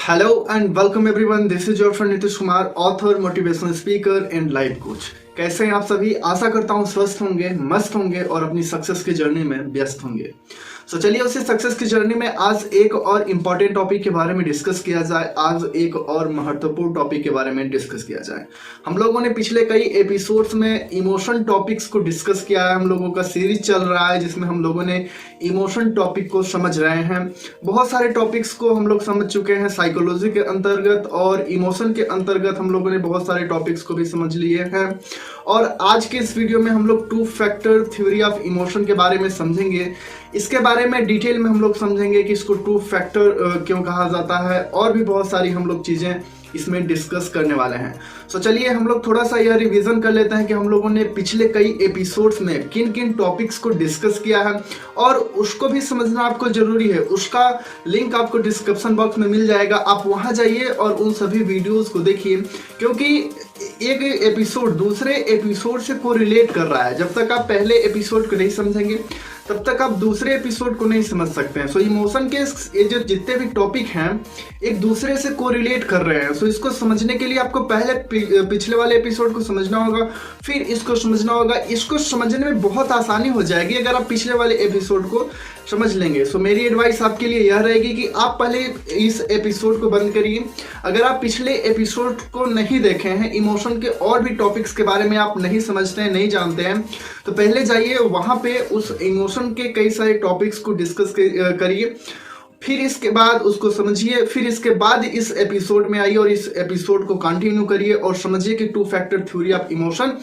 Hello and welcome everyone. This is your friend Nitish Kumar, author, motivational speaker and life coach. कैसे हैं आप सभी? आशा करता हूँ स्वस्थ होंगे, मस्त होंगे और अपनी सक्सेस की जर्नी में व्यस्त होंगे। चलिए उसी सक्सेस की जर्नी में आज एक और इम्पॉर्टेंट टॉपिक के बारे में डिस्कस किया जाए। आज एक और महत्वपूर्ण टॉपिक के बारे में डिस्कस किया जाए। हम लोगों ने पिछले कई एपिसोड्स में इमोशन टॉपिक्स को डिस्कस किया है। हम लोगों का सीरीज चल रहा है जिसमें हम लोगों ने इमोशन टॉपिक को समझ रहे हैं। बहुत सारे टॉपिक्स को हम लोग समझ चुके हैं साइकोलॉजी के अंतर्गत, और इमोशन के अंतर्गत हम लोगों ने बहुत सारे टॉपिक्स को भी समझ लिए हैं। और आज के इस वीडियो में हम लोग 2 फैक्टर थ्योरी ऑफ इमोशन के बारे में समझेंगे। इसके बारे में डिटेल में हम लोग समझेंगे कि इसको 2 फैक्टर क्यों कहा जाता है, और भी बहुत सारी हम लोग चीजें इसमें डिस्कस करने वाले हैं। चलिए हम लोग थोड़ा सा यह रिवीजन कर लेते हैं कि हम लोगों ने पिछले कई एपिसोड्स में किन किन टॉपिक्स को डिस्कस किया है, और उसको भी समझना आपको जरूरी है। उसका लिंक आपको डिस्क्रिप्शन बॉक्स में मिल जाएगा, आप वहां जाइए और उन सभी वीडियोस को देखिए, क्योंकि एक एपिसोड दूसरे एपिसोड से कोरिलेट कर रहा है। जब तक आप पहले एपिसोड को नहीं समझेंगे तब तक आप दूसरे एपिसोड को नहीं समझ सकते हैं। इमोशन के ये जो जितने भी टॉपिक हैं एक दूसरे से कोरिलेट कर रहे हैं। इसको समझने के लिए आपको पहले पिछले वाले एपिसोड को समझना होगा, फिर इसको समझना होगा। इसको समझने में बहुत आसानी हो जाएगी अगर आप पिछले वाले एपिसोड को समझ लेंगे। मेरी एडवाइस आपके लिए यह रहेगी कि आप पहले इस एपिसोड को बंद करिए। अगर आप पिछले एपिसोड को नहीं देखे हैं, इमोशन के और भी टॉपिक्स के बारे में आप नहीं समझते हैं, नहीं जानते हैं, तो पहले जाइए वहां पे उस इमोशन के कई सारे टॉपिक्स को डिस्कस करिए, फिर इसके बाद उसको समझिए, फिर इसके बाद इस एपिसोड में आइए और इस एपिसोड को कंटिन्यू करिए और समझिए कि 2 फैक्टर थ्योरी ऑफ इमोशन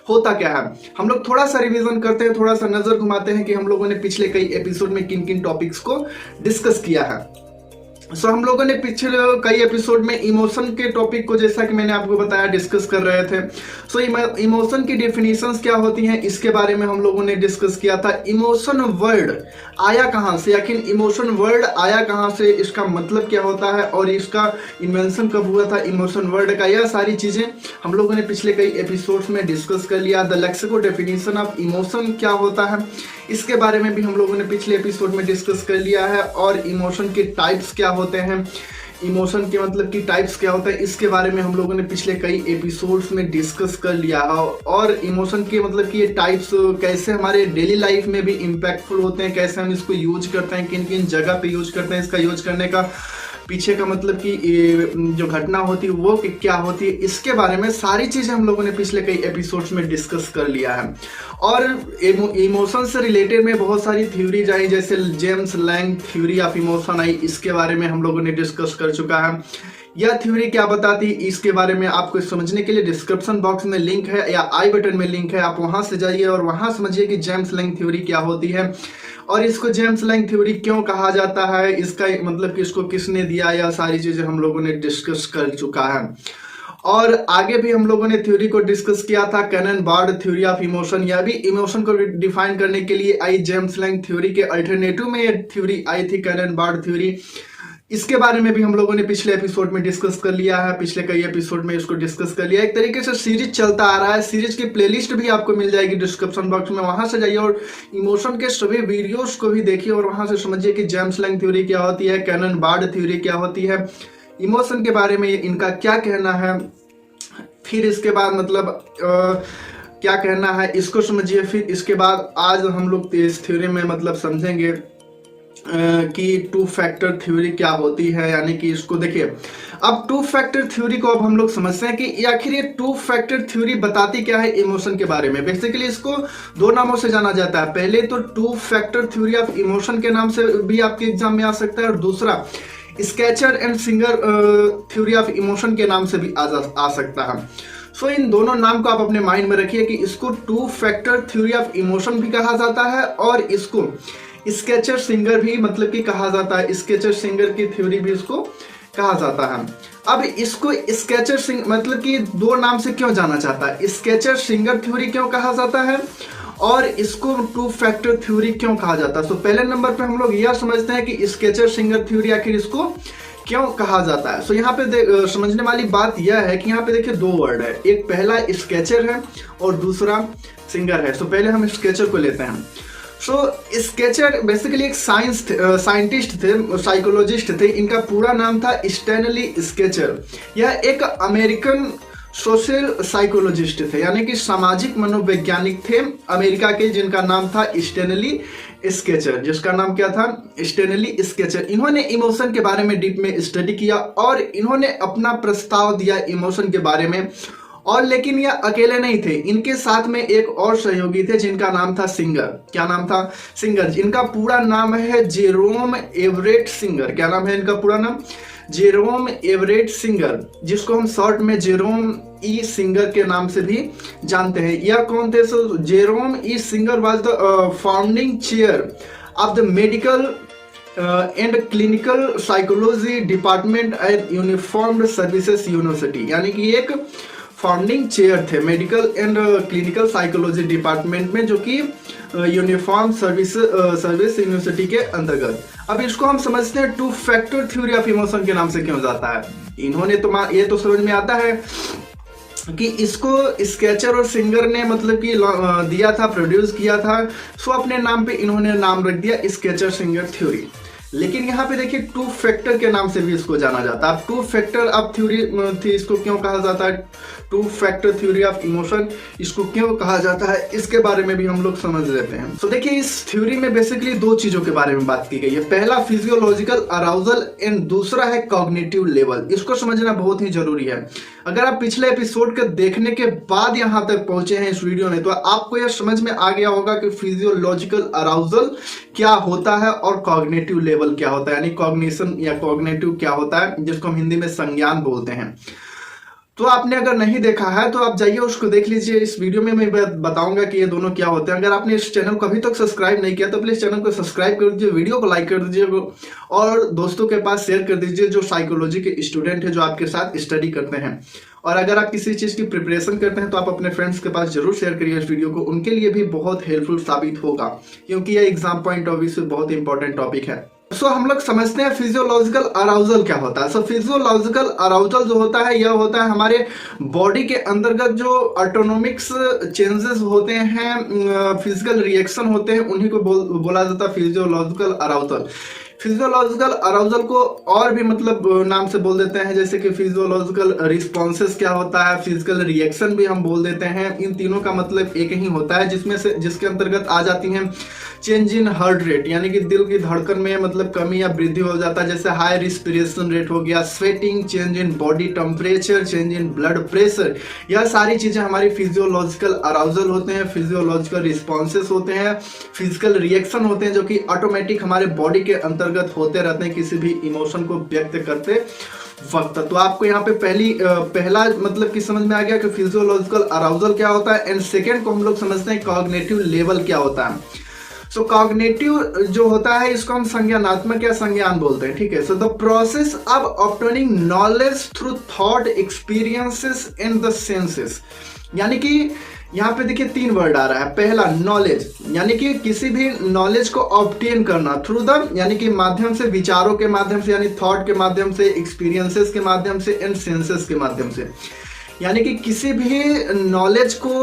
होता क्या है। हम लोग थोड़ा सा रिवीजन करते हैं, थोड़ा सा नजर घुमाते हैं कि हम लोगों ने पिछले कई एपिसोड में किन किन टॉपिक्स को डिस्कस किया है। हम लोगों ने पिछले कई एपिसोड में इमोशन के टॉपिक को, जैसा कि मैंने आपको बताया, डिस्कस कर रहे थे। इमोशन की डेफिनेशंस क्या होती हैं इसके बारे में हम लोगों ने डिस्कस किया था। इमोशन वर्ड आया कहां से, आखिर इमोशन वर्ड आया कहां से, इसका मतलब क्या होता है और इसका इन्वेंशन कब हुआ था इमोशन वर्ड का, यह सारी चीजें हम लोगों ने पिछले कई एपिसोड्स में डिस्कस कर लिया। The lexico definition of emotion क्या होता है इसके बारे में भी हम लोगों ने पिछले एपिसोड में डिस्कस कर लिया है। और इमोशन के टाइप्स क्या होते हैं, इमोशन के मतलब कि टाइप्स क्या होता है, इसके बारे में हम लोगों ने पिछले कई एपिसोड्स में डिस्कस कर लिया है। और इमोशन के मतलब कि ये टाइप्स कैसे हमारे डेली लाइफ में भी इम्पैक्टफुल होते हैं, कैसे हम इसको यूज करते हैं, किन किन जगह पे यूज करते हैं, इसका यूज करने का पीछे का मतलब कि जो घटना होती है वो क्या होती है, इसके बारे में सारी चीजें हम लोगों ने पिछले कई एपिसोड्स में डिस्कस कर लिया है। और इमोशन से रिलेटेड में बहुत सारी थ्योरीज आई, जैसे James Lange theory of emotion I, इसके बारे में हम लोगों ने डिस्कस कर चुका है। यह थ्योरी क्या बताती है इसके बारे में आपको समझने के लिए डिस्क्रिप्शन बॉक्स में लिंक है या आई बटन में लिंक है, आप वहां से जाइए और वहां समझिए कि जेम्स लैंग थ्योरी क्या होती है और इसको जेम्स लैंग थ्योरी क्यों कहा जाता है, इसका मतलब कि इसको किसने दिया, या सारी चीजें हम लोगों ने डिस्कस कर चुका है। और आगे भी हम लोगों ने थ्योरी को डिस्कस किया था, Cannon Bard theory of emotion. यह भी इमोशन को डिफाइन करने के लिए आई। जेम्स लैंग थ्योरी के अल्टरनेटिव में यह थ्योरी आई थी, कैनन बार्ड थ्योरी। इसके बारे में भी हम लोगों ने पिछले एपिसोड में डिस्कस कर लिया है, पिछले कई एपिसोड में इसको डिस्कस कर लिया। एक तरीके से सीरीज चलता आ रहा है। सीरीज की प्लेलिस्ट भी आपको मिल जाएगी डिस्क्रिप्शन बॉक्स में, वहां से जाइए और इमोशन के सभी वीडियोस को भी देखिए और वहां से समझिए कि जेम्स लैंग थ्योरी क्या होती है, कैनन बार्ड थ्योरी क्या होती है, इमोशन के बारे में इनका क्या कहना है, फिर इसके बाद मतलब क्या कहना है इसको समझिए। फिर इसके बाद आज हम लोग इस थ्योरी में मतलब समझेंगे कि 2 फैक्टर थ्योरी क्या होती है, यानी कि इसको देखिए। अब 2 फैक्टर थ्योरी को अब हम लोग समझते हैं कि आखिर ये 2 फैक्टर थ्योरी बताती क्या है इमोशन के बारे में। बेसिकली इसको 2 नामों से जाना जाता है। पहले तो 2 फैक्टर थ्योरी ऑफ इमोशन के नाम से भी आपके एग्जाम में आ सकता है, और दूसरा sketcher and singer theory of emotion के नाम से भी आ सकता है। इन दोनों नाम को आप अपने माइंड में रखिए कि इसको 2 फैक्टर थ्योरी ऑफ इमोशन भी कहा जाता है और इसको स्केचर सिंगर भी मतलब कि कहा जाता है। स्केचर सिंगर की थ्योरी भी इसको कहा जाता है। अब इसको स्केचर सिंगर मतलब कि 2 नाम से क्यों जाना जाता है, स्केचर सिंगर थ्योरी क्यों कहा जाता है और इसको 2 फैक्टर थ्योरी क्यों कहा जाता है। पहले नंबर पे हम लोग यह समझते हैं कि स्केचर सिंगर थ्योरी आखिर इसको क्यों कहा जाता है। यहाँ पे समझने वाली बात यह है कि यहाँ पे देखिए 2 वर्ड है, एक पहला स्केचर है और दूसरा सिंगर है। पहले हम स्केचर को लेते हैं। सो स्केचर बेसिकली एक साइंटिस्ट थे, साइकोलॉजिस्ट थे। इनका पूरा नाम था स्टैनली स्केचर। यह एक अमेरिकन सोशल साइकोलॉजिस्ट थे, यानी कि सामाजिक मनोवैज्ञानिक थे अमेरिका के, जिनका नाम था स्टैनली स्केचर। जिसका नाम क्या था? Stanley sketcher. इन्होंने इमोशन के बारे में डीप में स्टडी किया और इन्होंने अपना प्रस्ताव दिया इमोशन के बारे में। और लेकिन यह अकेले नहीं थे, इनके साथ में एक और सहयोगी थे जिनका नाम था सिंगर। क्या नाम था? सिंगर। इनका पूरा नाम है जेरोम एवरेट सिंगर। क्या नाम है इनका पूरा नाम? जेरोम एवरेट सिंगर, जिसको हम शॉर्ट में जेरोम ई सिंगर के नाम से भी जानते हैं। यह कौन थे? So Jerome E Singer was the founding chair of the medical and clinical psychology department at Uniformed Services University, यानी कि एक फाउंडिंग चेयर थे medical and clinical psychology department में, जो कि यूनिफॉर्म सर्विस यूनिवर्सिटी के अंतर्गत। अब इसको हम समझते हैं two factor theory of emotion के नाम से क्यों जाता है। इन्होंने तो ये तो समझ में आता है कि इसको स्केचर और सिंगर ने मतलब कि दिया था, प्रोड्यूस किया था। सो अपने नाम पे इन्होंने नाम रख दिया स्केचर सिंगर थ्योरी। लेकिन यहाँ पे देखिए टू फैक्टर के नाम से भी इसको जाना जाता है। टू फैक्टर ऑफ थ्योरी थी, इसको क्यों कहा जाता है? Two factor theory of emotion इसको क्यों कहा जाता है, इसके बारे में भी हम लोग समझ लेते हैं। तो देखिए इस थ्योरी में बेसिकली दो चीजों के बारे में बात की गई है। पहला फिजियोलॉजिकल अराउजल एंड दूसरा है कॉग्निटिव लेवल। इसको समझना बहुत ही जरूरी है। अगर आप पिछले एपिसोड के देखने के बाद यहाँ तक पहुंचे हैं इस वीडियो में, तो आपको यह समझ में आ गया होगा कि फिजियोलॉजिकल अराउजल क्या होता है और कॉग्निटिव लेवल क्या होता है, यानी कॉग्निशन या कॉग्निटिव क्या होता है, जिसको हम हिंदी में संज्ञान बोलते हैं। तो आपने अगर नहीं देखा है तो आप जाइए उसको देख लीजिए। इस वीडियो में मैं बताऊंगा कि ये दोनों क्या होते हैं। अगर आपने इस चैनल को अभी तक सब्सक्राइब नहीं किया तो प्लीज चैनल को सब्सक्राइब कर दीजिए, वीडियो को लाइक कर दीजिए और दोस्तों के पास शेयर कर दीजिए जो साइकोलॉजी के स्टूडेंट है, जो आपके साथ स्टडी करते हैं। और अगर आप किसी चीज की प्रिपरेशन करते हैं तो आप अपने फ्रेंड्स के पास जरूर शेयर करिए इस वीडियो को, उनके लिए भी बहुत हेल्पफुल साबित होगा, क्योंकि यह एग्जाम पॉइंट ऑफ व्यू से बहुत इंपॉर्टेंट टॉपिक है। सो हम लोग समझते हैं फिजियोलॉजिकल अराउजल क्या होता है। सो फिजियोलॉजिकल अराउजल जो होता है यह होता है हमारे बॉडी के अंतर्गत जो ऑटोनॉमिक्स चेंजेस होते हैं, फिजिकल रिएक्शन होते हैं, उन्हीं को बोला जाता है फिजियोलॉजिकल अराउजल। फिजियोलॉजिकल अराउजल को और भी मतलब नाम से बोल देते हैं, जैसे कि फिजियोलॉजिकल रिस्पॉन्सेस क्या होता है, फिजिकल रिएक्शन भी हम बोल देते हैं। इन तीनों का मतलब एक ही होता है, जिसके अंतर्गत आ जाती हैं चेंज इन हार्ट रेट, यानी कि दिल की धड़कन में मतलब कमी या वृद्धि हो जाता है, जैसे हाई रिस्पिरेशन रेट हो गया, sweating, change in body temperature, change in blood pressure. यह सारी चीजें हमारी फिजियोलॉजिकल अराउजल होते हैं, फिजियोलॉजिकल रिस्पॉन्सेस होते हैं, फिजिकल रिएक्शन होते हैं, जो कि ऑटोमेटिक हमारे बॉडी के अंतर्गत होते रहते हैं किसी भी इमोशन को व्यक्त करते वक्त। तो आपको यहाँ पे पहला मतलब कि समझ में आ गया कि फिजियोलॉजिकल अराउजल क्या होता है। एंड सेकेंड को हम लोग समझते हैं कॉग्निटिव लेवल क्या होता है। सो कॉग्निटिव जो होता है इसको हम संज्ञानात्मक या संज्ञान बोलते हैं, ठीक है। So the process of obtaining knowledge through thought, experiences and the senses, यानी कि यहाँ पे देखिए तीन वर्ड आ रहा है। पहला नॉलेज, यानी कि किसी भी नॉलेज को ऑब्टेन करना, थ्रू द यानी कि माध्यम से, विचारों के माध्यम से, यानी थॉट के माध्यम से, एक्सपीरियंसेस के माध्यम से एंड सेंसेस के माध्यम से, यानी कि किसी भी नॉलेज को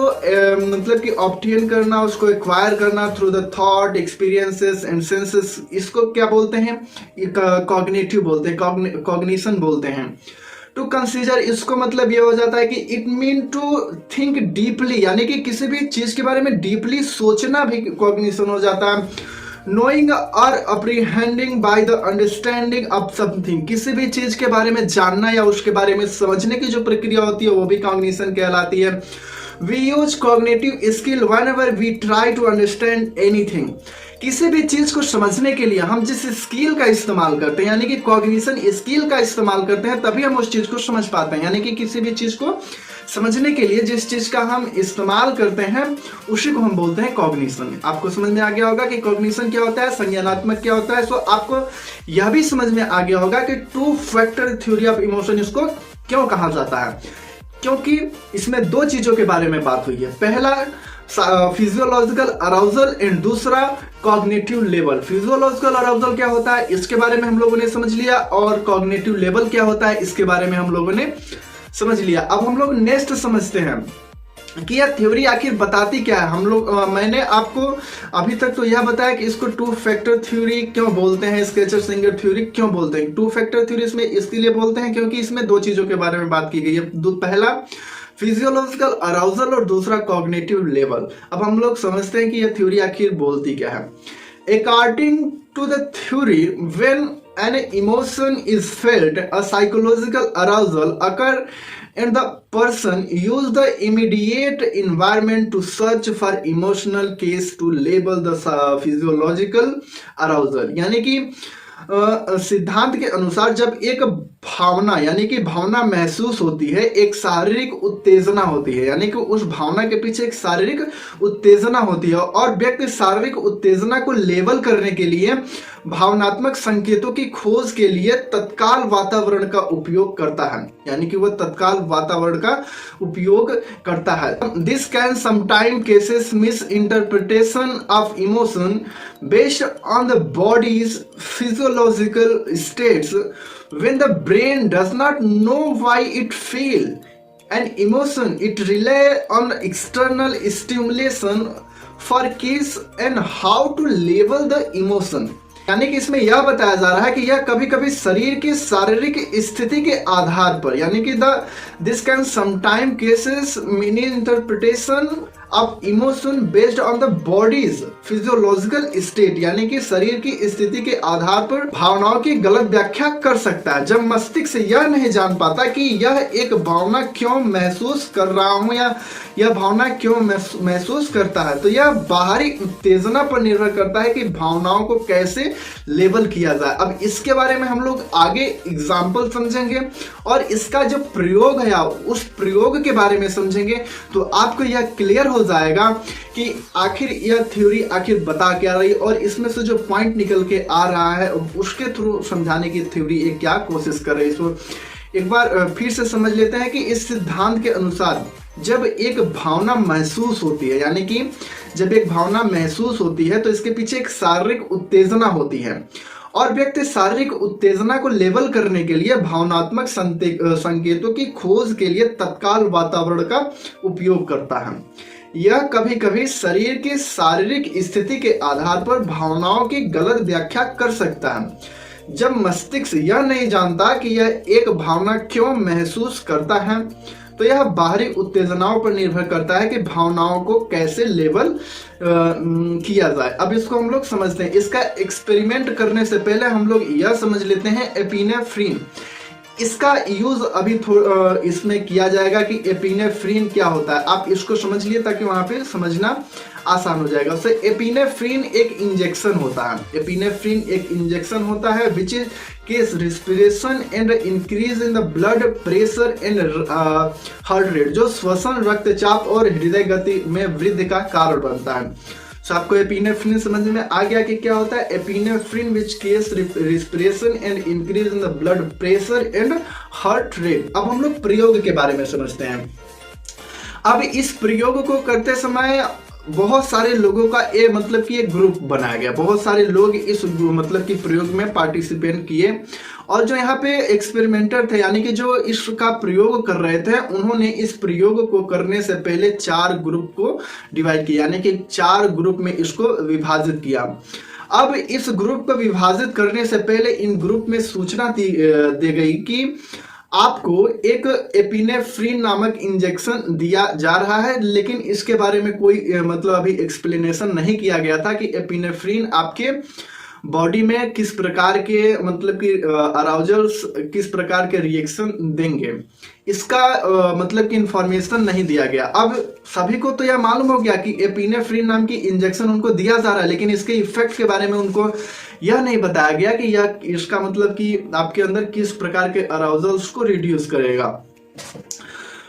मतलब कि ऑब्टेन करना, उसको एक्वायर करना through the thought, experiences and senses. इसको क्या बोलते हैं? कॉग्निटिव बोलते हैं, कॉग्निशन बोलते हैं। टू कंसीडर, इसको मतलब ये हो जाता है कि it mean to think deeply, यानी कि किसी भी चीज के बारे में डीपली सोचना भी कॉग्निशन हो जाता है। नोइंग और apprehending by the understanding of something, किसी भी चीज के बारे में जानना या उसके बारे में समझने की जो प्रक्रिया होती है वो भी कॉग्निशन कहलाती है। We use cognitive skill whenever we try to understand anything, किसी भी चीज को समझने के लिए हम जिस स्किल का इस्तेमाल करते हैं, यानी कि कॉग्निशन स्किल का इस्तेमाल करते हैं, तभी हम उस चीज को समझ पाते हैं। यानी कि किसी भी चीज को समझने के लिए जिस चीज का हम इस्तेमाल करते हैं उसी को हम बोलते हैं कॉग्निशन। आपको समझ में आ गया होगा कि कॉग्निशन क्या होता है, संज्ञानात्मक क्या होता है। सो आपको यह भी समझ में आ गया होगा कि two factor theory of emotion इसको क्यों कहा जाता है, क्योंकि इसमें दो चीजों के बारे में बात हुई है। पहला फिजियोलॉजिकल अराउजल एंड दूसरा कॉग्निटिव लेवल। फिजियोलॉजिकल अराउजल क्या होता है इसके बारे में हम लोगों ने समझ लिया, और कॉग्निटिव लेवल क्या होता है इसके बारे में हम लोगों ने समझ लिया। अब हम लोग नेक्स्ट समझते हैं कि यह थ्योरी आखिर बताती क्या है। हम लोग मैंने आपको अभी तक तो यह बताया कि इसको टू फैक्टर थ्योरी क्यों बोलते हैं, स्केचर सिंगर थ्योरी क्यों बोलते हैं। टू फैक्टर थ्योरी इसमें इसके लिए बोलते हैं क्योंकि इसमें दो चीजों के बारे में बात की गई है। पहला फिजियोलॉजिकल अराउजल और दूसरा कॉग्निटिव लेवल। अब हम लोग समझते हैं कि यह थ्योरी आखिर बोलती क्या है। According to the theory, when an emotion is felt, a psychological arousal occur and the person use the immediate environment to search for emotional case to label the physiological arousal। यानी कि सिद्धांत के अनुसार जब एक भावना यानी कि भावना महसूस होती है, एक शारीरिक उत्तेजना होती है, यानी कि उस भावना के पीछे एक शारीरिक उत्तेजना होती है और व्यक्ति शारीरिक उत्तेजना को लेबल करने के लिए भावनात्मक संकेतों की खोज के लिए तत्काल वातावरण का उपयोग करता है, यानी कि वह तत्काल वातावरण का उपयोग करता है। This can sometime cases miss interpretation of emotion based on the bodies physiological states when the brain does not know why it feel an emotion, it rely on external stimulation for case and how to label the emotion। यानी कि इसमें यह बताया जा रहा है कि यह कभी कभी शरीर की शारीरिक स्थिति के आधार पर, यानी कि this can sometime cases mini interpretation of emotion based on the bodies physiological state, यानी कि शरीर की स्थिति के आधार पर भावनाओं की गलत व्याख्या कर सकता है। जब मस्तिष्क यह नहीं जान पाता कि यह एक भावना क्यों महसूस कर रहा हूं या यह भावना क्यों महसूस करता है, तो यह बाहरी उत्तेजना पर निर्भर करता है कि भावनाओं को कैसे लेबल किया जाए। अब इसके बारे में हम लोग आगे एग्जाम्पल समझेंगे और इसका जो प्रयोग है उस प्रयोग के बारे में समझेंगे, तो आपको यह क्लियर हो जाएगा कि आखिर यह थ्योरी आखिर बता क्या रही और इसमें से जो पॉइंट निकल के आ रहा है उसके थ्रू समझाने की थ्योरी ये क्या कोशिश कर रही है। तो एक बार फिर से समझ लेते हैं कि इस सिद्धांत के अनुसार जब एक भावना महसूस होती है, यानी कि जब एक भावना महसूस होती है तो इसके पीछे एक शारीरिक उत्तेजना होती है और व्यक्ति शारीरिक उत्तेजना को लेबल करने के लिए भावनात्मक संकेतों की खोज के लिए तत्काल वातावरण का उपयोग करता है। यह कभी कभी शरीर की शारीरिक स्थिति के आधार पर भावनाओं की गलत व्याख्या कर सकता है। जब मस्तिष्क यह नहीं जानता कि यह एक भावना क्यों महसूस करता है, तो यह बाहरी उत्तेजनाओं पर निर्भर करता है कि भावनाओं को कैसे लेबल किया जाए। अब इसको हम लोग समझते हैं। इसका एक्सपेरिमेंट करने से पहले हम लोग यह समझ लेते हैं एपिनेफ्रिन। इसका यूज अभी इसमें किया जाएगा कि एपिनेफ्रिन क्या होता है। आप इसको समझ लिए ताकि वहां पे समझना आसान हो जाएगा। उससे एपिनेफ्रिन एक इंजेक्शन होता है। एपिनेफ्रिन एक इंजेक्शन होता है which is case respiration and increase in the blood pressure and heart rate, जो श्वसन, रक्तचाप और हृदय गति में वृद्धि का कारण बनता है। तो आपको एपिनेफ्रिन समझ में आ गया कि क्या होता है। Epinephrine which case respiration and increase in the blood pressure and heart rate. अब हम लोग प्रयोग के बारे में समझते हैं। अब इस प्रयोग को करते समय बहुत सारे लोगों का मतलब कि एक ग्रुप बनाया गया। बहुत सारे लोग इस मतलब कि प्रयोग में पार्टिसिपेट किए और जो यहाँ पे एक्सपेरिमेंटर थे, यानी कि जो इसका प्रयोग कर रहे थे, उन्होंने इस प्रयोग को करने से पहले 4 ग्रुप को डिवाइड किया, यानी कि 4 ग्रुप में इसको विभाजित किया। अब इस ग्रुप को विभाजित करने से पहले इन ग्रुप में सूचना दी गई कि आपको एक एपिनेफ्रिन नामक इंजेक्शन दिया जा रहा है, लेकिन इसके बारे में कोई मतलब अभी एक्सप्लेनेशन नहीं किया गया था कि एपिनेफ्रिन आपके बॉडी में किस प्रकार के मतलब कि अराउजल्स, किस प्रकार के रिएक्शन देंगे, इसका मतलब कि इंफॉर्मेशन नहीं दिया गया। अब सभी को तो यह मालूम हो गया कि एपिनेफ्रिन नाम की इंजेक्शन उनको दिया जा रहा है, लेकिन इसके इफेक्ट के बारे में उनको यह नहीं बताया गया कि यह इसका मतलब कि आपके अंदर किस प्रकार के अराउजल्स को रिड्यूस करेगा।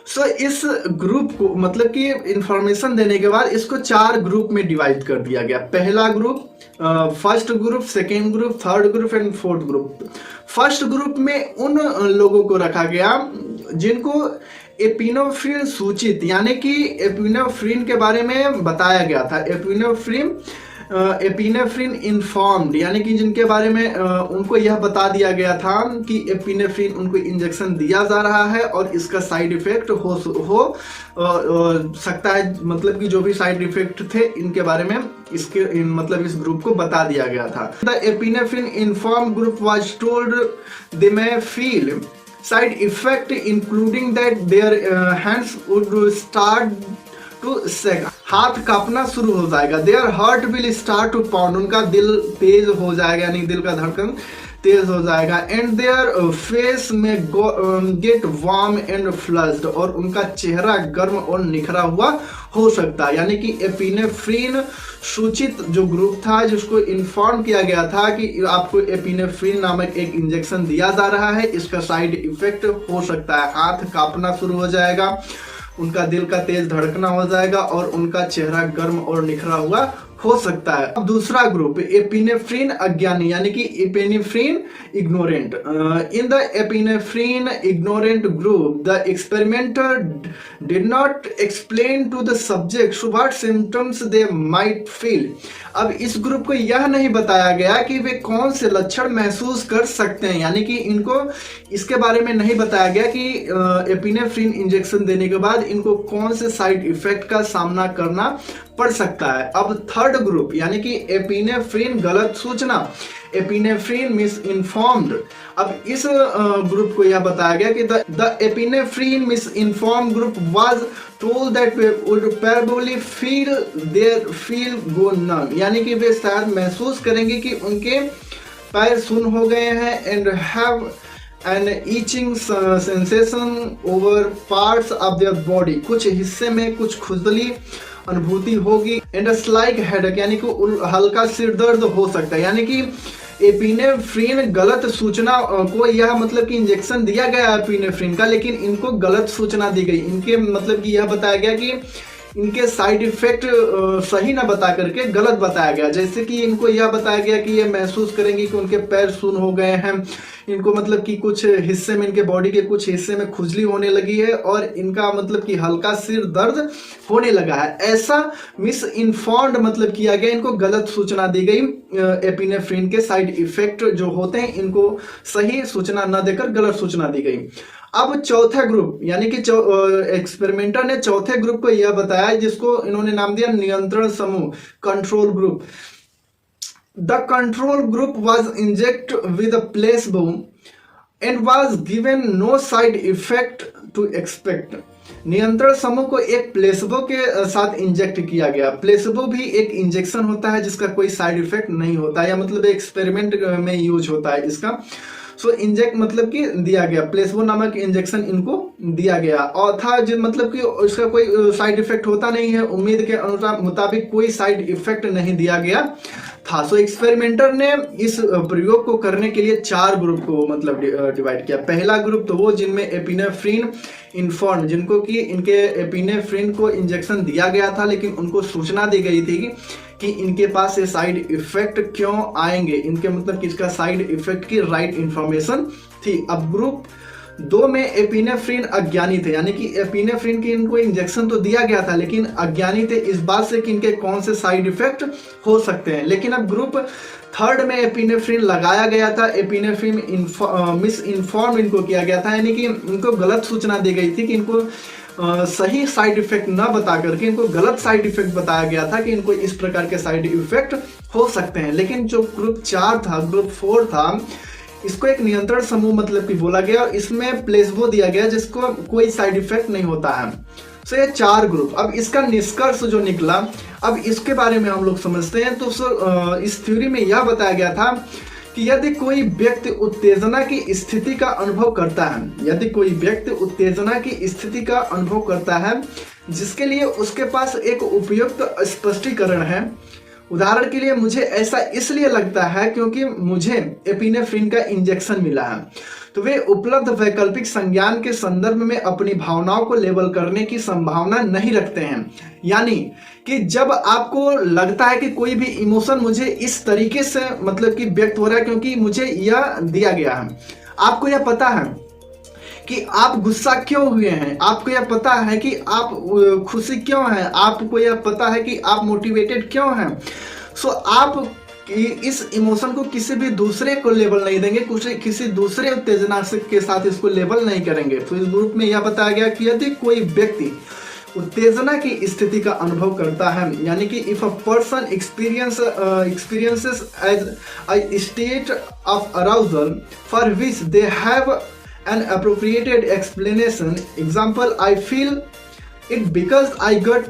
सो इस ग्रुप को मतलब कि इंफॉर्मेशन देने के बाद इसको 4 ग्रुप में डिवाइड कर दिया गया। पहला group, first group, second group, third group and fourth group. First group में उन लोगों को रखा गया जिनको एपिनेफ्रिन सूचित, यानी कि एपिनेफ्रिन के बारे में बताया गया था। एपिनेफ्रिन एपिनेफ्रिन इन्फॉर्म्ड, यानी कि जिनके बारे में उनको यह बता दिया गया था कि एपिनेफ्रिन उनको इंजेक्शन दिया जा रहा है और इसका साइड इफेक्ट हो सकता है, मतलब कि जो भी साइड इफेक्ट थे इनके बारे में मतलब इस ग्रुप को बता दिया गया था। The epinephrine informed group was told they may feel side effect including that their hands would start to shake, हाथ कांपना शुरू हो जाएगा। Their heart will start to pound, उनका दिल तेज हो जाएगा, यानी दिल का धड़कन तेज हो जाएगा। एंड देयर फेस में गेट वार्म एंड फ्लश्ड, और उनका चेहरा गर्म और निखरा हुआ हो सकता है। यानी कि एपिनेफ्रिन सूचित जो ग्रुप था जिसको इन्फॉर्म किया गया था कि आपको एपिनेफ्रिन नामक एक इंजेक्शन दिया जा रहा है, इसका साइड इफेक्ट हो सकता है, हाथ कांपना शुरू हो जाएगा, उनका दिल का तेज धड़कना हो जाएगा और उनका चेहरा गर्म और निखरा हुआ हो सकता है। अब दूसरा ग्रुप एपिनेफ्रिन अज्ञानी, यानी कि epinephrine ignorant. In the epinephrine ignorant group the experimenter did not explain to the subject what symptoms they might feel. अब इस ग्रुप को यह नहीं बताया गया कि वे कौन से लक्षण महसूस कर सकते हैं, यानी कि इनको इसके बारे में नहीं बताया गया कि एपिनेफ्रिन इंजेक्शन देने के बाद इनको कौन से साइड इफेक्ट का सामना करना पड़ सकता है। अब थर्ड ग्रुप यानी कि एपिनेफ्रिन गलत सूचना, एपिनेफ्रिन मिस इन्फॉर्म्ड। अब इस ग्रुप को यह बताया गया कि the epinephrine misinformed group was told that they would probably feel go numb, यानी कि वे शायद महसूस करेंगे कि उनके पैर सुन्न हो गए हैं and have an itching sensation over parts of their body, कुछ हिस्से में कुछ खुजली अनुभूति होगी। एंड स्लाइक हेडेक, यानी कि हल्का सिर दर्द हो सकता है। यानी कि एपिनेफ्रिन गलत सूचना को यह मतलब कि इंजेक्शन दिया गया है एपिनेफ्रिन का, लेकिन इनको गलत सूचना दी गई। इनके मतलब कि यह बताया गया कि इनके साइड इफेक्ट सही ना बता करके गलत बताया गया। जैसे कि इनको यह बताया गया कि ये महसूस करेंगे कि उनके पैर सुन्न हो गए हैं, इनको मतलब कि कुछ हिस्से में, इनके बॉडी के कुछ हिस्से में खुजली होने लगी है और इनका मतलब कि हल्का सिर दर्द होने लगा है। ऐसा मिस इन्फॉर्म्ड मतलब किया गया, इनको गलत सूचना दी गई। एपिनेफ्रिन के साइड इफेक्ट जो होते हैं इनको सही सूचना न देकर गलत सूचना दी गई। अब चौथा ग्रुप यानी कि एक्सपेरिमेंटर ने चौथे ग्रुप को यह बताया जिसको इन्होंने नाम दिया नियंत्रण समूह, control group. The control group was inject with a placebo and was given no side effect to expect. नियंत्रण समूह को एक प्लेसबो के साथ इंजेक्ट किया गया। प्लेसबो भी एक इंजेक्शन होता है जिसका कोई साइड इफेक्ट नहीं होता, या मतलब एक्सपेरिमेंट में यूज होता है इसका। सो इंजेक्ट मतलब कि दिया गया, प्लेसबो नामक इंजेक्शन इनको दिया गया और था जो मतलब कि इसका कोई साइड इफेक्ट होता नहीं है, उम्मीद के अनुसार मुताबिक कोई साइड इफेक्ट नहीं दिया गया था। सो एक्सपेरिमेंटर ने इस प्रयोग को करने के लिए 4 ग्रुप को मतलब डिवाइड किया। पहला ग्रुप तो वो जिनमें एपिनेफ्रिन इन्फॉर्म, जिनको कि इनके एपिनेफ्रिन को इंजेक्शन दिया गया था लेकिन उनको सूचना दी गई थी कि इनके पास ये साइड इफेक्ट क्यों आएंगे, इनके मतलब कि इसका साइड इफेक्ट की राइट इंफॉर्मेशन थी। अब ग्रुप 2 में एपिनेफ्रिन अज्ञानी थे, यानी कि एपिनेफ्रिन की इनको इंजेक्शन तो दिया गया था लेकिन अज्ञानी थे इस बात से कि इनके कौन से साइड इफेक्ट हो सकते हैं। लेकिन अब ग्रुप 3 में एपिनेफ्रिन लगाया गया था, एपिनेफ्रिन मिस इन्फॉर्म इनको किया गया था, यानी कि इनको गलत सूचना दी गई थी कि इनको सही साइड इफेक्ट न बता करके इनको गलत साइड इफेक्ट बताया गया था कि इनको इस प्रकार के साइड इफेक्ट हो सकते हैं। लेकिन जो ग्रुप 4 था, ग्रुप 4 था, इसको एक नियंत्रण समूह मतलब कि बोला गया और इसमें प्लेसबो दिया गया जिसको कोई साइड इफेक्ट नहीं होता है। सो ये 4 ग्रुप। अब इसका निष्कर्ष जो निकला, अब इसके बारे में हम लोग समझते हैं। तो इस थ्योरी में यह बताया गया था कि यदि कोई व्यक्ति उत्तेजना की स्थिति का अनुभव करता है, यदि कोई व्यक्ति उत्तेजना की स्थिति का अनुभव करता है जिसके लिए उसके पास एक उपयुक्त स्पष्टीकरण है, उदाहरण के लिए मुझे ऐसा इसलिए लगता है क्योंकि मुझे एपिनेफ्रिन का इंजेक्शन मिला है, तो वे उपलब्ध वैकल्पिक संज्ञान के संदर्भ में अपनी भावनाओं को लेबल करने की संभावना नहीं रखते हैं। यानी कि जब आपको लगता है कि कोई भी इमोशन मुझे इस तरीके से मतलब कि व्यक्त हो रहा है क्योंकि मुझे यह दिया गया है, आपको यह पता है कि आप गुस्सा क्यों हुए हैं, आपको यह पता है कि आप खुशी क्यों हैं, आपको यह पता है कि आप मोटिवेटेड क्यों हैं। सो आप इस इमोशन को किसी भी दूसरे को लेबल नहीं देंगे, किसी दूसरे उत्तेजना के साथ इसको लेबल नहीं करेंगे। तो इस ग्रुप में यह बताया गया कि यदि कोई व्यक्ति उत्तेजना की स्थिति का अनुभव करता है, यानी कि if a person experiences as a state of arousal for which they have an appropriated explanation, example I feel it because I got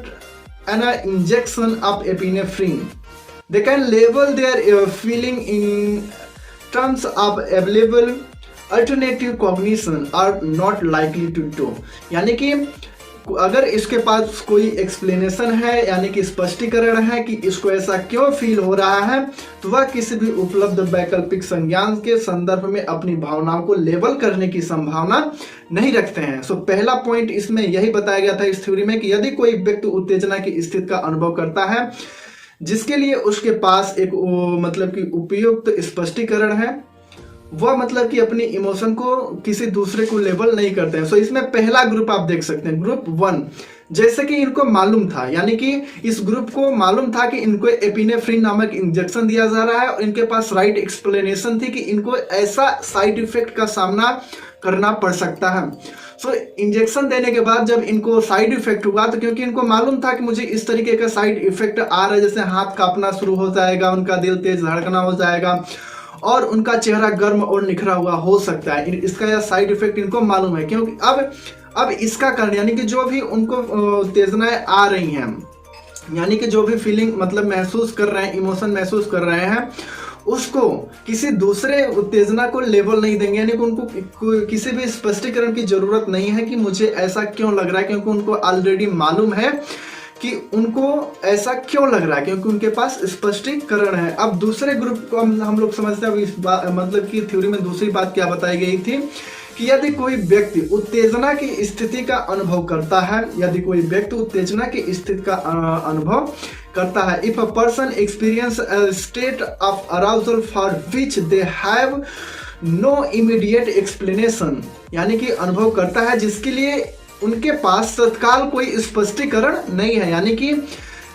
an injection of epinephrine, they can label their feeling in terms of available alternative cognition are not likely to do। यानी कि अगर इसके पास कोई explanation है, यानी कि स्पष्टीकरण है कि इसको ऐसा क्यों फील हो रहा है, तो वह किसी भी उपलब्ध वैकल्पिक संज्ञान के संदर्भ में अपनी भावनाओं को लेबल करने की संभावना नहीं रखते हैं। सो पहला पॉइंट इसमें यही बताया गया था इस थ्योरी में कि यदि कोई व्यक्ति उत्तेजना की स्थिति का अनुभव करता है जिसके लिए उसके पास एक मतलब कि उपयुक्त स्पष्टीकरण है, वह मतलब कि अपनी इमोशन को किसी दूसरे को लेबल नहीं करते हैं। सो इसमें पहला ग्रुप आप देख सकते हैं, ग्रुप 1, जैसे कि इनको मालूम था, यानी कि इस ग्रुप को मालूम था कि इनको एपिनेफ्रिन नामक इंजेक्शन दिया जा रहा है और इनके पास राइट एक्सप्लेनेशन थी कि इनको ऐसा साइड इफेक्ट का सामना करना पड़ सकता है। सो इंजेक्शन देने के बाद जब इनको साइड इफेक्ट हुआ, तो क्योंकि इनको मालूम था कि मुझे इस तरीके का साइड इफेक्ट आ रहा है, जैसे हाथ कांपना शुरू हो जाएगा, उनका दिल तेज धड़कना हो जाएगा और उनका चेहरा गर्म और निखरा हुआ हो सकता है, इसका यह साइड इफेक्ट इनको मालूम है। क्योंकि अब इसका कारण, यानी कि जो भी उनको उत्तेजनाएं आ रही हैं, यानी कि जो भी फीलिंग मतलब महसूस कर रहे हैं, इमोशन महसूस कर रहे हैं, उसको किसी दूसरे उत्तेजना को लेबल नहीं देंगे, यानी कि उनको किसी भी स्पष्टीकरण की जरूरत नहीं है कि मुझे ऐसा क्यों लग रहा है, क्योंकि उनको ऑलरेडी मालूम है कि उनको ऐसा क्यों लग रहा है, क्योंकि उनके पास स्पष्टीकरण है। अब दूसरे ग्रुप को हम लोग समझते हैं, इस मतलब कि थ्योरी में दूसरी बात क्या बताई गई थी कि यदि कोई व्यक्ति उत्तेजना की स्थिति का अनुभव करता है, यदि कोई व्यक्ति उत्तेजना की स्थिति का अनुभव करता है, if a person experience a state of arousal for which they have no immediate explanation, यानी कि अनुभव करता है जिसके लिए उनके पास तत्काल कोई स्पष्टीकरण नहीं है। यानी कि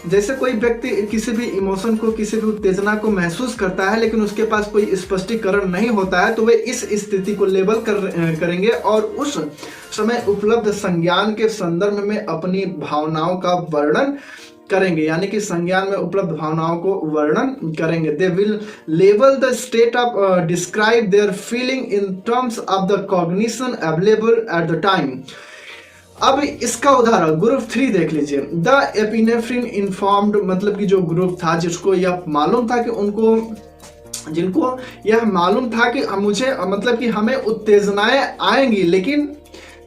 जैसे कोई व्यक्ति किसी भी इमोशन को, किसी भी उत्तेजना को महसूस करता है लेकिन उसके पास कोई स्पष्टीकरण नहीं होता है, तो वे इस स्थिति को लेबल करेंगे और उस समय उपलब्ध संज्ञान के संदर्भ में अपनी भावनाओं का वर्णन करेंगे, यानी कि संज्ञान में उपलब्ध भावनाओं को वर्णन करेंगे। They will label the state of describe their feeling in terms of the cognition available at the time. अब इसका उदाहरण ग्रुप 3 देख लीजिए। द एपिनेफ्रिन इन्फॉर्म्ड, मतलब कि जो ग्रुप था जिसको यह मालूम था कि जिनको यह मालूम था कि मुझे मतलब कि हमें उत्तेजनाएं आएंगी, लेकिन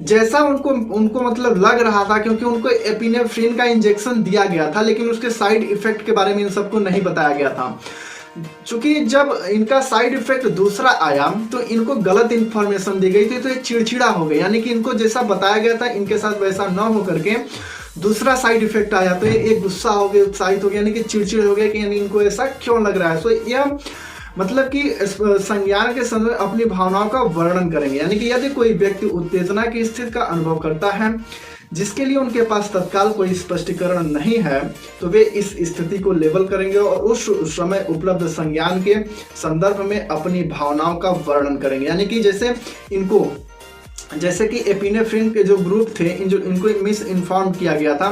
जैसा उनको मतलब लग रहा था, क्योंकि उनको एपिनेफ्रिन का इंजेक्शन दिया गया था लेकिन उसके साइड इफेक्ट के बारे में इन सबको नहीं बताया गया था। चूंकि जब इनका साइड इफेक्ट दूसरा आया तो इनको गलत इंफॉर्मेशन दी गई थी, तो ये चिड़चिड़ा हो गए, यानी कि इनको जैसा बताया गया था इनके साथ वैसा न हो करके दूसरा साइड इफेक्ट आया, तो ये गुस्सा हो गए, उत्साहित हो गए, यानी कि चिड़चिड़ हो गए कि यानी इनको ऐसा क्यों लग रहा है। सो यह मतलब कि संज्ञान के संदर्भ में अपनी भावनाओं का वर्णन करेंगे, यानी कि यदि कोई व्यक्ति उत्तेजना की स्थिति का अनुभव करता है जिसके लिए उनके पास तत्काल कोई स्पष्टीकरण नहीं है, तो वे इस स्थिति को लेबल करेंगे और उस समय उपलब्ध संज्ञान के संदर्भ में अपनी भावनाओं का वर्णन करेंगे। यानी कि जैसे कि एपिनेफ्रिन के जो ग्रुप थे, इनको मिस इन्फॉर्म किया गया था,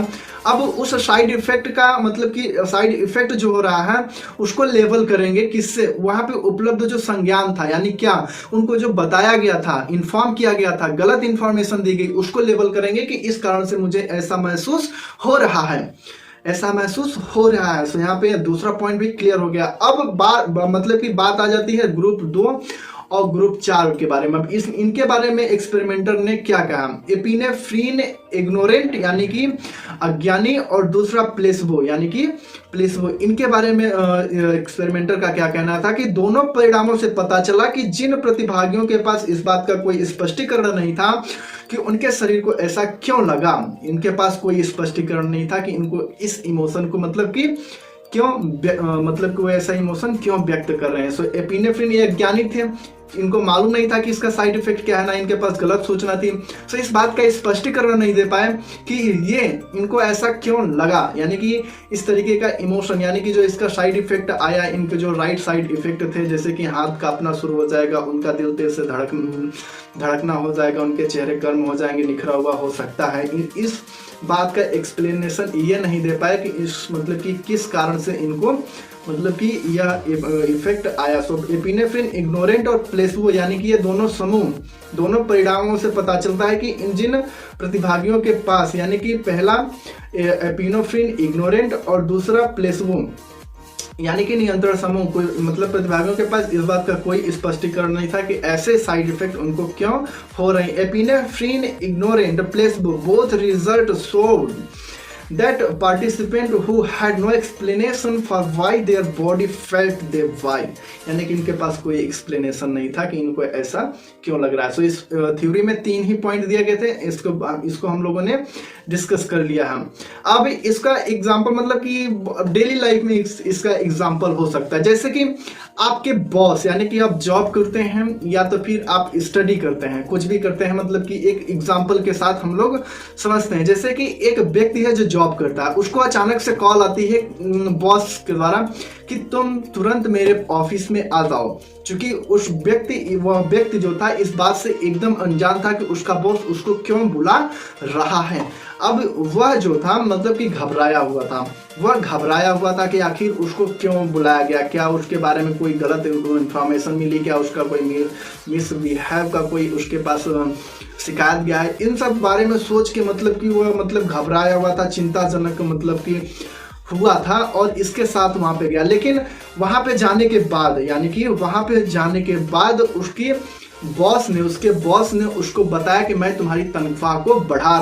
अब उस साइड इफेक्ट का मतलब कि साइड इफेक्ट जो हो रहा है उसको लेबल करेंगे किससे, वहां पे उपलब्ध जो संज्ञान था, यानी क्या उनको जो बताया गया था, इन्फॉर्म किया गया था, गलत इन्फॉर्मेशन दी गई, उसको लेबल करेंगे कि इस कारण से मुझे ऐसा महसूस हो रहा है, ऐसा महसूस हो रहा है। सो यहाँ पे दूसरा पॉइंट भी क्लियर हो गया। अब मतलब कि बात आ जाती है ग्रुप 2 और ग्रुप 4 के बारे में। इनके बारे में एक्सपेरिमेंटर ने क्या कहा, एपिनेफ्रिन इग्नोरेंट यानी कि अज्ञानी और दूसरा प्लेसबो यानी कि प्लेसबो, इनके बारे में एक्सपेरिमेंटर का क्या कहना था कि दोनों परिणामों से पता चला कि जिन प्रतिभागियों के पास इस बात का कोई स्पष्टीकरण नहीं था कि उनके शरीर को ऐसा क्यों लगा, इनके पास कोई स्पष्टीकरण नहीं था कि इनको इस इमोशन को मतलब कि क्यों मतलब कि वो ऐसा इमोशन क्यों व्यक्त कर रहे हैं। सो एपिनेफ्रिन ये अज्ञानी थे, इनको मालूम नहीं था कि इसका साइड इफेक्ट क्या है, ना इनके पास गलत सूचना थी। सो इस बात का स्पष्टीकरण नहीं दे पाए कि ये इनको ऐसा क्यों लगा, यानी कि इस तरीके का इमोशन, यानी कि जो इसका साइड इफेक्ट आया, इनके जो राइट साइड इफेक्ट थे, जैसे कि हाथ कांपना शुरू हो जाएगा, उनका दिल तेज से धड़कना हो जाएगा, उनके चेहरे गर्म हो जाएंगे, निखरा हुआ हो सकता है। इस बात का एक्सप्लेनेशन ये नहीं दे पाए कि इस मतलब कि किस कारण से इनको मतलब कि यह इफेक्ट आया। सो एपिनेफ्रिन इग्नोरेंट और प्लेसिबो, यानी कि ये दोनों समूह, दोनों परिणामों से पता चलता है कि इन जिन प्रतिभागियों के पास, यानी कि पहला एपिनेफ्रिन इग्नोरेंट और दूसरा प्लेसिबो यानी कि नियंत्रण समूह, कोई मतलब प्रतिभागियों के पास इस बात का कोई स्पष्टीकरण नहीं था कि ऐसे साइड इफेक्ट उनको क्यों हो रहे हैं। Epinephrine ignorant placebo both result showed that participant who had no explanation for why their body felt their why, यानी कि इनके पास कोई एक्सप्लेनेशन नहीं था कि इनको ऐसा क्यों लग रहा है। सो इस थ्योरी में 3 ही पॉइंट दिए गए थे, इसको हम लोगों ने डिस्कस कर लिया है। अब इसका एग्जांपल मतलब कि डेली लाइफ में इसका एग्जांपल हो सकता है, जैसे कि आपके बॉस, यानी कि आप जॉब करते हैं या तो फिर आप स्टडी करते हैं, कुछ भी करते हैं, मतलब कि एक एग्जांपल के साथ हम लोग समझते हैं। जैसे कि एक व्यक्ति है जो जॉब करता है, उसको अचानक से कॉल आती है बॉस के द्वारा कि तुम तुरंत मेरे ऑफिस में आ जाओ, क्योंकि वह व्यक्ति जो था इस बात से एकदम अनजान था कि उसका बॉस उसको क्यों बुला रहा है। अब वह जो था मतलब कि घबराया हुआ था कि आखिर उसको क्यों बुलाया गया, क्या उसके बारे में कोई गलत इंफॉर्मेशन मिली, क्या उसका कोई मिसबिहेव का कोई उसके पास शिकायत गया है। इन सब बारे में सोच के मतलब कि वह मतलब घबराया हुआ था, चिंताजनक मतलब कि हुआ था, और इसके साथ वहां पे गया। लेकिन वहां पे जाने के बाद, यानी कि वहां पे जाने के बाद उसके बॉस ने उसको बताया कि मैं तुम्हारी तनख्वाह को बढ़ा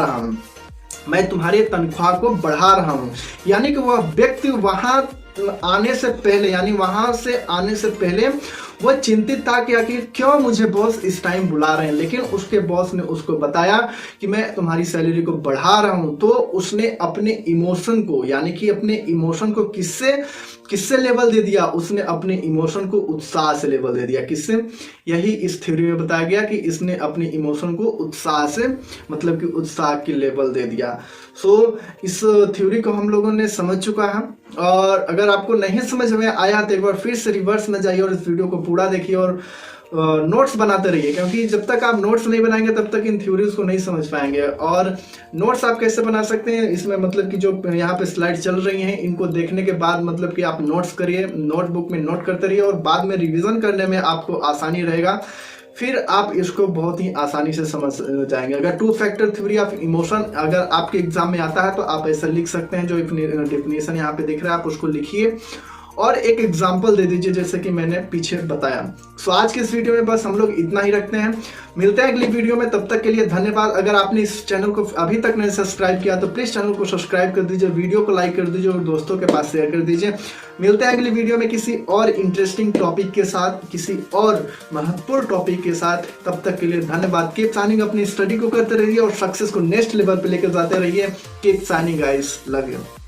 रहा हूं, यानी कि वह व्यक्ति वहां आने से पहले, यानी वहां से आने से पहले वह चिंतित था कि आखिर क्यों मुझे बॉस इस टाइम बुला रहे हैं। लेकिन उसके बॉस ने उसको बताया कि मैं तुम्हारी सैलरी को बढ़ा रहा हूं, तो उसने अपने इमोशन को, यानी कि अपने इमोशन को किससे लेवल दे दिया, उसने अपने इमोशन को उत्साह से लेवल दे दिया। किससे? यही इस थ्योरी में बताया गया कि इसने अपने इमोशन को उत्साह से मतलब कि उत्साह की लेवल दे दिया। सो इस थ्योरी को हम लोगों ने समझ चुका है, और अगर आपको नहीं समझ में आया तो एक बार फिर से रिवर्स में जाइए और इस वीडियो को पूरा देखिए और नोट्स बनाते रहिए, क्योंकि जब तक आप नोट्स नहीं बनाएंगे तब तक इन थ्योरीज को नहीं समझ पाएंगे। और नोट्स आप कैसे बना सकते हैं, इसमें मतलब कि जो यहाँ पे स्लाइड चल रही हैं, इनको देखने के बाद मतलब कि आप नोट्स करिए, नोटबुक में नोट करते रहिए, और बाद में रिवीजन करने में आपको आसानी रहेगा, फिर आप इसको बहुत ही आसानी से समझ जाएंगे। अगर 2 फैक्टर थ्योरी ऑफ इमोशन अगर आपके एग्जाम में आता है तो आप ऐसा लिख सकते हैं, जो डेफिनेशन यहाँ पे दिख रहा है आप उसको लिखिए और एक एग्जाम्पल दे दीजिए, जैसे कि मैंने पीछे बताया। सो आज के इस वीडियो में बस हम लोग इतना ही रखते हैं, मिलते हैं अगली वीडियो में, तब तक के लिए धन्यवाद। अगर आपने इस चैनल को अभी तक नहीं सब्सक्राइब किया तो प्लीज चैनल को सब्सक्राइब कर दीजिए, वीडियो को लाइक कर दीजिए और दोस्तों के पास शेयर कर दीजिए। मिलते हैं अगली वीडियो में किसी और इंटरेस्टिंग टॉपिक के साथ, किसी और महत्वपूर्ण टॉपिक के साथ। तब तक के लिए धन्यवाद। कीप साइनिंग, अपनी स्टडी को करते रहिए और सक्सेस को नेक्स्ट लेवल पे लेकर जाते रहिए। Keep signing guys, love you.